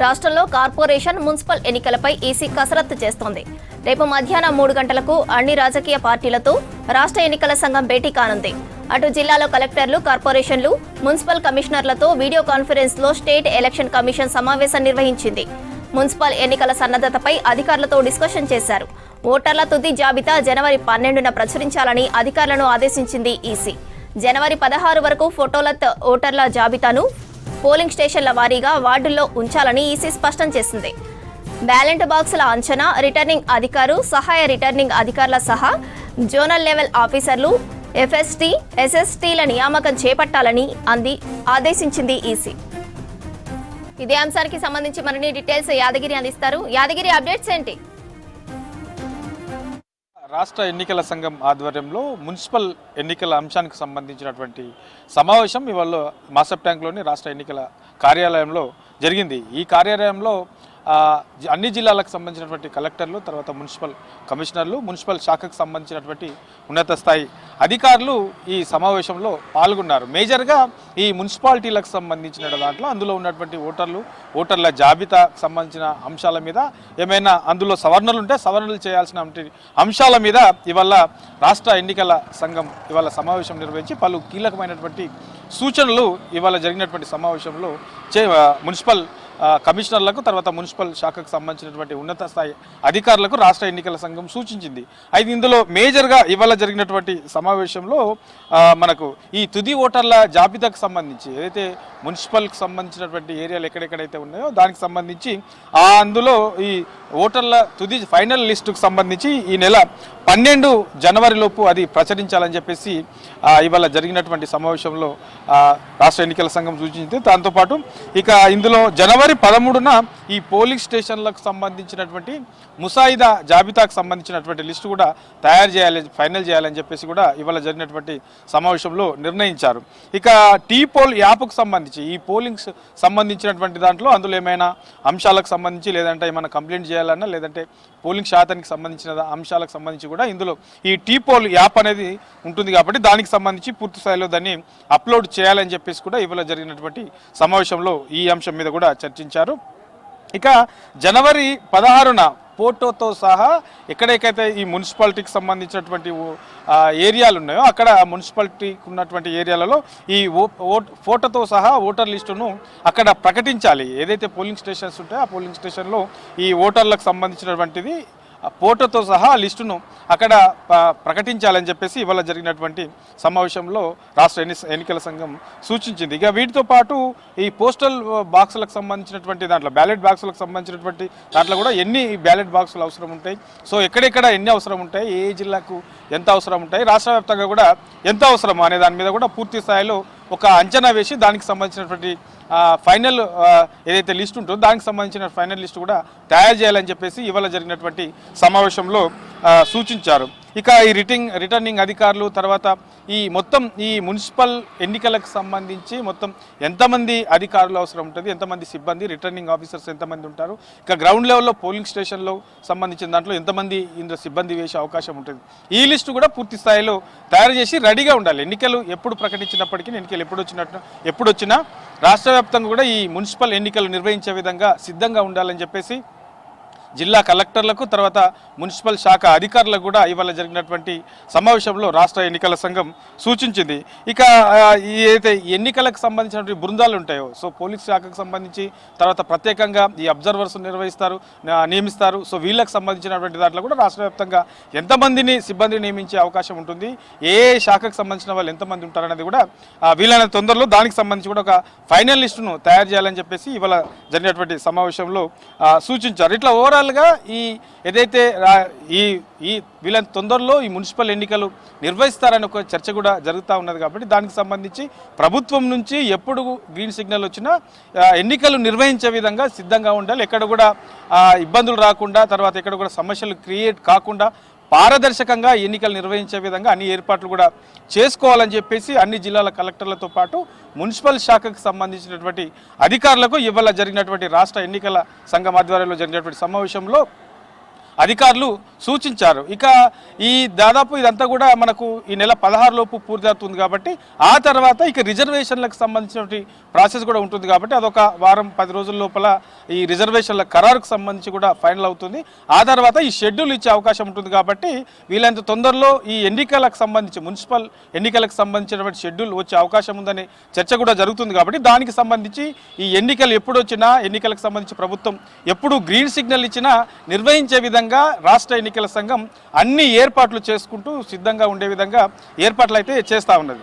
రాష్ట్రంలో corporation municipal ఎన్నికలపై EC కసరత్తు చేస్తోంది. రేపు మధ్యాహ్నం 3 గంటలకు అన్ని రాజకీయ పార్టీలతో రాష్ట్ర ఎన్నికల సంఘం భేటీ కానుంది. అటు జిల్లాలో కలెక్టర్లు, కార్పొరేషన్లు, మున్సిపల్ కమిషనర్లతో వీడియో కాన్ఫరెన్స్ లో స్టేట్ ఎలక్షన్ కమిషన్ సమావేశం నిర్వహించింది. మున్సిపల్ ఎన్నికల సన్నద్ధతపై అధికారులతో డిస్కషన్ చేశారు. ఓటర్ల తుది జాబితా జనవరి 12న ప్రచురించాలని అధికారులను ఆదేశించింది ఈసీ. జనవరి 16 వరకు ఫోటోలతో ఓటర్ల జాబితాను పోలింగ్ స్టేషన్ల వారీగా వార్డుల్లో ఉంచాలని ఈసీ స్పష్టం చేసింది. బ్యాలెట్ బాక్సుల అంచనా, రిటర్నింగ్ అధికారు, సహాయ రిటర్నింగ్ అధికారుల సహా జోనల్ లెవెల్ ఆఫీసర్లు, ఎఫ్ఎస్టీ, ఎస్ఎస్టీల నియామకం చేపట్టాలని ఆదేశించింది ఈసీ. ఇదే అంశానికి సంబంధించి మరిన్ని డీటెయిల్స్ యాదగిరి అందిస్తారు. యాదగిరి, అప్డేట్స్ ఏంటి? రాష్ట్ర ఎన్నికల సంఘం ఆధ్వర్యంలో మున్సిపల్ ఎన్నికల అంశానికి సంబంధించినటువంటి సమావేశం ఇవాళ మాసప్ ట్యాంక్లోని రాష్ట్ర ఎన్నికల కార్యాలయంలో జరిగింది. ఈ కార్యాలయంలో అన్ని జిల్లాలకు సంబంధించినటువంటి కలెక్టర్లు, తర్వాత మున్సిపల్ కమిషనర్లు, మున్సిపల్ శాఖకు సంబంధించినటువంటి ఉన్నత స్థాయి అధికారులు ఈ సమావేశంలో పాల్గొన్నారు. మేజర్గా ఈ మున్సిపాలిటీలకు సంబంధించిన దాంట్లో అందులో ఉన్నటువంటి ఓటర్ల జాబితాకు సంబంధించిన అంశాల మీద ఏమైనా అందులో సవరణలు ఉంటే సవరణలు చేయాల్సిన అంశాల మీద ఇవాళ రాష్ట్ర ఎన్నికల సంఘం ఇవాళ సమావేశం నిర్వహించి పలు కీలకమైనటువంటి సూచనలు ఇవాళ జరిగినటువంటి సమావేశంలో మున్సిపల్ కమిషనర్లకు, తర్వాత మున్సిపల్ శాఖకు సంబంధించినటువంటి ఉన్నత స్థాయి అధికారులకు రాష్ట్ర ఎన్నికల సంఘం సూచించింది. అయితే ఇందులో మేజర్గా ఇవాళ జరిగినటువంటి సమావేశంలో మనకు ఈ తుది ఓటర్ల జాబితాకు సంబంధించి ఏదైతే మున్సిపల్కి సంబంధించినటువంటి ఏరియాలు ఎక్కడెక్కడైతే ఉన్నాయో దానికి సంబంధించి అందులో ఈ ఓటర్ల తుది ఫైనల్ లిస్టుకు సంబంధించి ఈ నెల 12 జనవరిలోపు అది ప్రచురించాలని చెప్పేసి ఇవాళ జరిగినటువంటి సమావేశంలో రాష్ట్ర ఎన్నికల సంఘం సూచించింది. దాంతోపాటు ఇక ఇందులో జనవరి 13న ఈ పోలింగ్ స్టేషన్లకు సంబంధించినటువంటి ముసాయిదా జాబితాకు సంబంధించినటువంటి లిస్టు కూడా ఫైనల్ చేయాలని చెప్పేసి కూడా ఇవాళ జరిగినటువంటి సమావేశంలో నిర్ణయించారు. ఇక టీ-పోల్ యాప్కు సంబంధించి ఈ పోలింగ్ సంబంధించినటువంటి దాంట్లో అందులో ఏమైనా అంశాలకు సంబంధించి లేదంటే ఏమైనా కంప్లైంట్ చేయాలన్నా లేదంటే పోలింగ్ శాతానికి సంబంధించిన అంశాలకు సంబంధించి కూడా ఇందులో ఈ టీ-పోల్ యాప్ అనేది ఉంటుంది కాబట్టి దానికి సంబంధించి పూర్తి స్థాయిలో దాన్ని అప్లోడ్ చేయాలని చెప్పేసి కూడా ఇవాళ జరిగినటువంటి సమావేశంలో ఈ అంశం మీద కూడా చర్చించారు. ఇక జనవరి 16న ఫోటోతో సహా ఎక్కడెక్కడైతే ఈ మున్సిపాలిటీకి సంబంధించినటువంటి ఏరియాలు ఉన్నాయో అక్కడ మున్సిపాలిటీకి ఉన్నటువంటి ఏరియాలలో ఈ ఫోటోతో సహా ఓటర్ లిస్టును అక్కడ ప్రకటించాలి. ఏదైతే పోలింగ్ స్టేషన్స్ ఉంటాయో ఆ పోలింగ్ స్టేషన్లో ఈ ఓటర్లకు సంబంధించినటువంటిది ఫోటోతో సహా లిస్టును అక్కడ ప్రకటించాలని చెప్పేసి ఇవాళ జరిగినటువంటి సమావేశంలో రాష్ట్ర ఎన్నికల సంఘం సూచించింది. ఇక వీటితో పాటు ఈ పోస్టల్ బాక్సులకు సంబంధించినటువంటి దాంట్లో బ్యాలెట్ బాక్సులకు సంబంధించినటువంటి దాంట్లో కూడా ఎన్ని బ్యాలెట్ బాక్సులు అవసరం ఉంటాయి, సో ఎక్కడెక్కడ ఎన్ని అవసరం ఉంటాయి, ఏ జిల్లాకు ఎంత అవసరం ఉంటాయి, రాష్ట్ర వ్యాప్తంగా కూడా ఎంత అవసరం అనే దాని మీద కూడా పూర్తి స్థాయిలో ఒక అంచనా వేసి దానికి సంబంధించినటువంటి ఫైనల్ ఏదైతే లిస్ట్ ఉంటుందో దానికి సంబంధించిన ఫైనల్ లిస్ట్ కూడా తయారు చేయాలని చెప్పేసి ఇవాళ జరిగినటువంటి సమావేశంలో సూచించారు. ఇక ఈ రిటర్నింగ్ అధికారులు, తర్వాత ఈ మున్సిపల్ ఎన్నికలకు సంబంధించి మొత్తం ఎంతమంది అధికారులు అవసరం ఉంటుంది, ఎంతమంది సిబ్బంది, రిటర్నింగ్ ఆఫీసర్స్ ఎంతమంది ఉంటారు, ఇక గ్రౌండ్ లెవెల్లో పోలింగ్ స్టేషన్లో సంబంధించిన దాంట్లో ఎంతమంది ఇందులో సిబ్బంది వేసే అవకాశం ఉంటుంది, ఈ లిస్టు కూడా పూర్తి స్థాయిలో తయారు చేసి రెడీగా ఉండాలి. ఎన్నికలు ఎప్పుడు ప్రకటించినప్పటికీ ఎన్నికలు ఎప్పుడు వచ్చినా రాష్ట్ర వ్యాప్తంగా కూడా ఈ మున్సిపల్ ఎన్నికలు నిర్వహించే విధంగా సిద్ధంగా ఉండాలని చెప్పేసి జిల్లా కలెక్టర్లకు, తర్వాత మున్సిపల్ శాఖ అధికారులకు కూడా ఇవాళ జరిగినటువంటి సమావేశంలో రాష్ట్ర ఎన్నికల సంఘం సూచించింది. ఇక ఏదైతే ఎన్నికలకు సంబంధించినటువంటి బృందాలు ఉంటాయో, సో పోలీస్ శాఖకు సంబంధించి తర్వాత ప్రత్యేకంగా ఈ అబ్జర్వర్స్ నియమిస్తారు. సో వీళ్ళకి సంబంధించినటువంటి దాంట్లో కూడా రాష్ట్ర వ్యాప్తంగా ఎంతమందిని సిబ్బందిని నియమించే అవకాశం ఉంటుంది, ఏ శాఖకు సంబంధించిన వాళ్ళు ఎంతమంది ఉంటారనేది కూడా వీలైన తొందరలో దానికి సంబంధించి కూడా ఒక ఫైనల్ లిస్టును తయారు చేయాలని చెప్పేసి ఇవాళ జరిగినటువంటి సమావేశంలో సూచించారు. ఇట్లా ఓవరాల్గా ఏదైతే వీళ్ళ తొందరలో ఈ మున్సిపల్ ఎన్నికలు నిర్వహిస్తారని ఒక చర్చ కూడా జరుగుతూ ఉన్నది కాబట్టి దానికి సంబంధించి ప్రభుత్వం నుంచి ఎప్పుడు గ్రీన్ సిగ్నల్ వచ్చినా ఎన్నికలు నిర్వహించే విధంగా సిద్ధంగా ఉండాలి. ఎక్కడ కూడా ఇబ్బందులు రాకుండా, తర్వాత ఎక్కడ కూడా సమస్యలు క్రియేట్ కాకుండా పారదర్శకంగా ఎన్నికలు నిర్వహించే విధంగా అన్ని ఏర్పాట్లు కూడా చేసుకోవాలని చెప్పేసి అన్ని జిల్లాల కలెక్టర్లతో పాటు మున్సిపల్ శాఖకు సంబంధించినటువంటి అధికారులకు ఇవాళ జరిగినటువంటి రాష్ట్ర ఎన్నికల సంఘం ఆధ్వర్యంలో జరిగినటువంటి సమావేశంలో అధికారులు సూచించారు. ఇక ఈ దాదాపు ఇదంతా కూడా మనకు ఈ నెల 16 లోపు పూర్తి అవుతుంది కాబట్టి ఆ తర్వాత ఇక రిజర్వేషన్లకు సంబంధించిన ప్రాసెస్ కూడా ఉంటుంది కాబట్టి అదొక వారం 10 రోజుల లోపల ఈ రిజర్వేషన్ల ఖరారుకు సంబంధించి కూడా ఫైనల్ అవుతుంది. ఆ తర్వాత ఈ షెడ్యూల్ ఇచ్చే అవకాశం ఉంటుంది కాబట్టి వీళ్ళంత తొందరలో ఈ ఎన్నికలకు సంబంధించి మున్సిపల్ ఎన్నికలకు సంబంధించినటువంటి షెడ్యూల్ వచ్చే అవకాశం ఉందనే చర్చ కూడా జరుగుతుంది. కాబట్టి దానికి సంబంధించి ఈ ఎన్నికలు ఎప్పుడు వచ్చినా ఎన్నికలకు సంబంధించి ప్రభుత్వం ఎప్పుడు గ్రీన్ సిగ్నల్ ఇచ్చినా నిర్వహించే విధంగా రాష్ట్ర ఎన్నికల సంఘం అన్ని ఏర్పాట్లు చేసుకుంటూ సిద్ధంగా ఉండే విధంగా ఏర్పాట్లు అయితే చేస్తూ ఉన్నది.